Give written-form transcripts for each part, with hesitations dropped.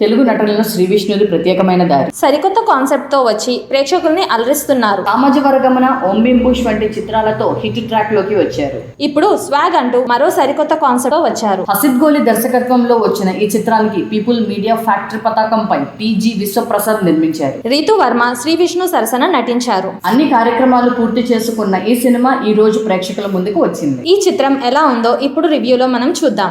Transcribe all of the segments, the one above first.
తెలుగు నటులలో శ్రీ విష్ణుది ప్రత్యేకమైన దారి. సరికొత్త కాన్సెప్ట్ తో వచ్చి ప్రేక్షకుల్ని అలరిస్తున్నారు. సామాజిక వర్గమున ఓం భీమ్ బుష్ వంటి చిత్రాలతో హిట్ ట్రాక్ లోకి వచ్చారు. ఇప్పుడు స్వాగ్ అంటూ మరో సరికొత్త కాన్సెప్ట్ తో వచ్చారు. హసిద్ గోలి దర్శకత్వంలో వచ్చిన ఈ చిత్రానికి పీపుల్ మీడియా ఫ్యాక్టరీ పతాకంపై టీజీ విశ్వప్రసాద్ నిర్మించారు. రీతు వర్మ శ్రీ విష్ణు సరసన నటించారు. అన్ని కార్యక్రమాలు పూర్తి చేసుకున్న ఈ సినిమా ఈ రోజు ప్రేక్షకుల ముందుకు వచ్చింది. ఈ చిత్రం ఎలా ఉందో ఇప్పుడు రివ్యూలో మనం చూద్దాం.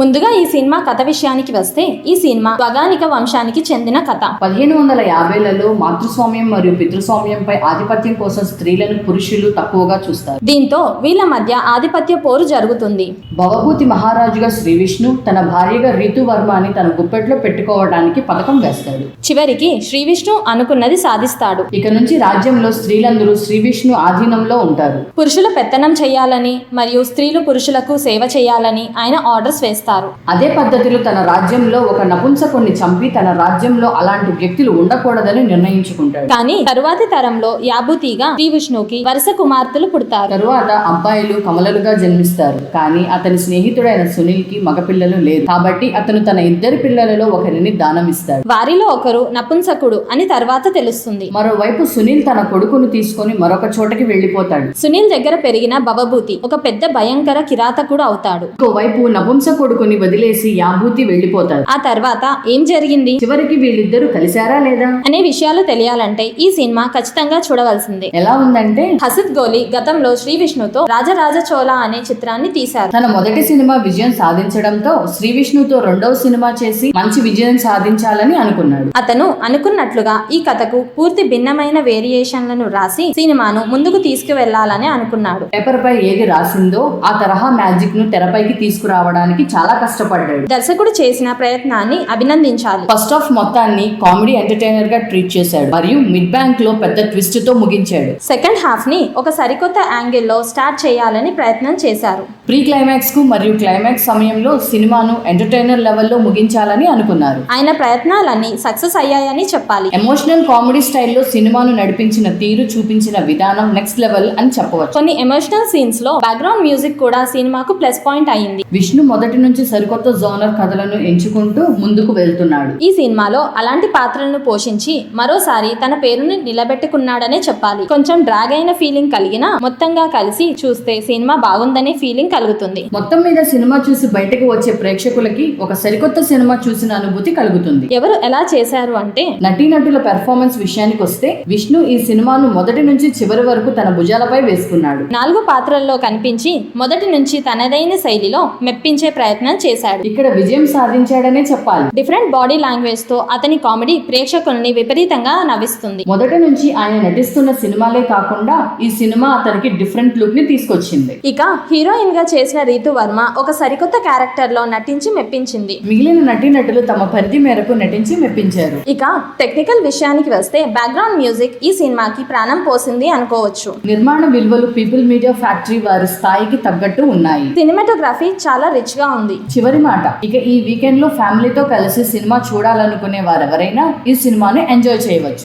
ముందుగా ఈ సినిమా కథ విషయానికి వస్తే ఈ సినిమా స్వగానిక వంశానికి చెందిన కథ. 1550లలో మాతృస్వామ్యం మరియు పితృస్వామ్యంపై ఆధిపత్యం కోసం స్త్రీలను పురుషులు తక్కువగా చూస్తారు. దీంతో వీళ్ళ మధ్య ఆధిపత్య పోరు జరుగుతుంది. భవభూతి మహారాజుగా శ్రీ విష్ణు తన భార్యగా రీతు వర్మని తన గుప్పెట్లో పెట్టుకోవడానికి పథకం వేస్తాడు. చివరికి శ్రీ విష్ణు అనుకున్నది సాధిస్తాడు. ఇక నుంచి రాజ్యంలో స్త్రీలందరూ శ్రీ విష్ణు ఆధీనంలో ఉంటారు. పురుషుల పెత్తనం చేయాలని మరియు స్త్రీలు పురుషులకు సేవ చేయాలని ఆయన ఆర్డర్స్ వేస్తారు. అదే పద్ధతిలో తన రాజ్యంలో ఒక నపుంసకుణ్ణి చంపి తన రాజ్యంలో అలాంటి వ్యక్తులు ఉండకూడదని నిర్ణయించుకుంటాడు. కానీ తరువాతి తరంలో యాభూతిగా శ్రీ విష్ణుకి వరుస కుమార్తెలు పుడతారు. తరువాత అబ్బాయిలు కమలలుగా జన్మిస్తారు. కానీ అతని స్నేహితుడైన సునీల్ కి మగపిల్లలు లేరు. కాబట్టి అతను తన ఇద్దరి పిల్లలలో ఒకరిని దానమిస్తాడు. వారిలో ఒకరు నపుంసకుడు అని తర్వాత తెలుస్తుంది. మరోవైపు సునీల్ తన కొడుకును తీసుకొని మరొక చోటకి వెళ్లిపోతాడు. సునీల్ దగ్గర పెరిగిన భవభూతి ఒక పెద్ద భయంకర కిరాతకుడు అవుతాడు. ఇంకోవైపు నపుంస కొడుకుని వదిలేసి యాభూతి వెళ్లిపోతాడు. ఆ తర్వాత ఏం జరిగింది, చివరికి వీళ్ళిద్దరూ కలిశారా లేదా అనే విషయాలు తెలియాలంటే ఈ సినిమా ఖచ్చితంగా చూడవలసిందే. ఎలా ఉందంటే, హసిద్ గోలి గతంలో శ్రీ విష్ణుతో రాజరాజ చోళ అనే చిత్రాన్ని తీశారు. తన మొదటి సినిమా విజయం సాధించడంతో శ్రీ విష్ణుతో రెండవ సినిమా చేసి మంచి విజయం సాధించాలని అనుకున్నాడు. అతను అనుకున్నట్లుగా ఈ కథకు పూర్తి భిన్నమైన వేరియేషన్లను రాసి సినిమాను ముందుకు తీసుకువెళ్లాలని అనుకున్నాడు. పేపర్ పై ఏది రాసిందో ఆ తరహా మ్యాజిక్ ను తెరపైకి తీసుకురావడానికి చాలా కష్టపడ్డాడు. దర్శకుడు చేసిన ప్రయత్నాన్ని అభినందించాలి. ఫస్ట్ హాఫ్ మొత్తాన్ని కామెడీ ఎంటర్టైనర్ గా ట్రీట్ చేశాడు మరియు మిడ్ బ్యాంక్ లో పెద్ద ట్విస్ట్ తో ముగించాడు. సెకండ్ హాఫ్ ని ఒక సరికొత్త యాంగిల్ లో స్టార్ట్ చేయాలని ప్రయత్నం చేశారు. ప్రీ క్లైమాక్స్ కు మరియు క్లైమాక్స్ సమయంలో సినిమాను ఎంటర్టైనర్ లెవెల్లో ముగించాలని అనుకున్నారు. ఆయన ప్రయత్నాలన్నీ సక్సెస్ అయ్యాయని చెప్పాలి. ఎమోషనల్ కామెడీ స్టైల్లో సినిమాను నడిపించిన తీరు, చూపించిన విధానం నెక్స్ట్ లెవెల్ అని చెప్పవచ్చు. కొన్ని ఎమోషనల్ సీన్స్ లో బ్యాక్గ్రౌండ్ మ్యూజిక్ కూడా సినిమాకు ప్లస్ పాయింట్ అయింది. విష్ణు మొదటి నుంచి సరికొత్త జోనర్ కథలను ఎంచుకుంటూ ముందుకు వెళ్తున్నాడు. ఈ సినిమాలో అలాంటి పాత్రలను పోషించి మరోసారి తన పేరుని నిలబెట్టుకున్నాడనే చెప్పాలి. కొంచెం డ్రాగ్ అయిన ఫీలింగ్ కలిగినా మొత్తంగా కలిసి చూస్తే సినిమా బాగుందనే ఫీలింగ్ కలుగుతుంది. మొత్తం మీద సినిమా చూసి బయటకు వచ్చే ప్రేక్షకులకి ఒక సరికొత్త సినిమా చూసిన అనుభూతి కలుగుతుంది. ఎవరు ఎలా చేశారు అంటే, నటీనటుల పెర్ఫార్మెన్స్ విషయానికి వస్తే విష్ణు ఈ సినిమాను మొదటి నుంచి చివరి వరకు తన భుజాలపై వేసుకున్నాడు. 4 పాత్రల్లో కనిపించి మొదటి నుంచి తనదైన శైలిలో మెప్పించే ప్రయత్నం చేశాడు. ఇక్కడ విజయం సాధించాడనే చెప్పాలి. డిఫరెంట్ బాడీ లాంగ్వేజ్ తో అతని కామెడీ ప్రేక్షకుల్ని విపరీతంగా నవ్విస్తుంది. మొదటి నుంచి ఆయన నటిస్తున్న సినిమాలే కాకుండా ఈ సినిమా అతనికి డిఫరెంట్ లుక్ ని తీసుకొచ్చింది. ఇక హీరోయిన్ గా చేసిన రీతు వర్మ ఒక సరికొత్త క్యారెక్టర్ లో నటించి మెప్పించింది. మిగిలిన నటీనటులు తమ పరిధి మేరకు నటించి మెప్పించారు. ఇక టెక్నికల్ విషయానికి వస్తే బ్యాక్గ్రౌండ్ మ్యూజిక్ ఈ సినిమాకి ప్రాణం పోసింది అనుకోవచ్చు. నిర్మాణ విలువలు పీపుల్ మీడియా ఫ్యాక్టరీ వారి స్థాయికి తగ్గట్టు ఉన్నాయి. సినిమాటోగ్రఫీ చాలా రిచ్ గా ఉంది. చివరి మాట, ఇక ఈ వీకెండ్ లో ఫ్యామిలీతో కలిసి సినిమా చూడాలనుకునే వారెవరైనా ఈ సినిమాని ఎంజాయ్ చేయవచ్చు.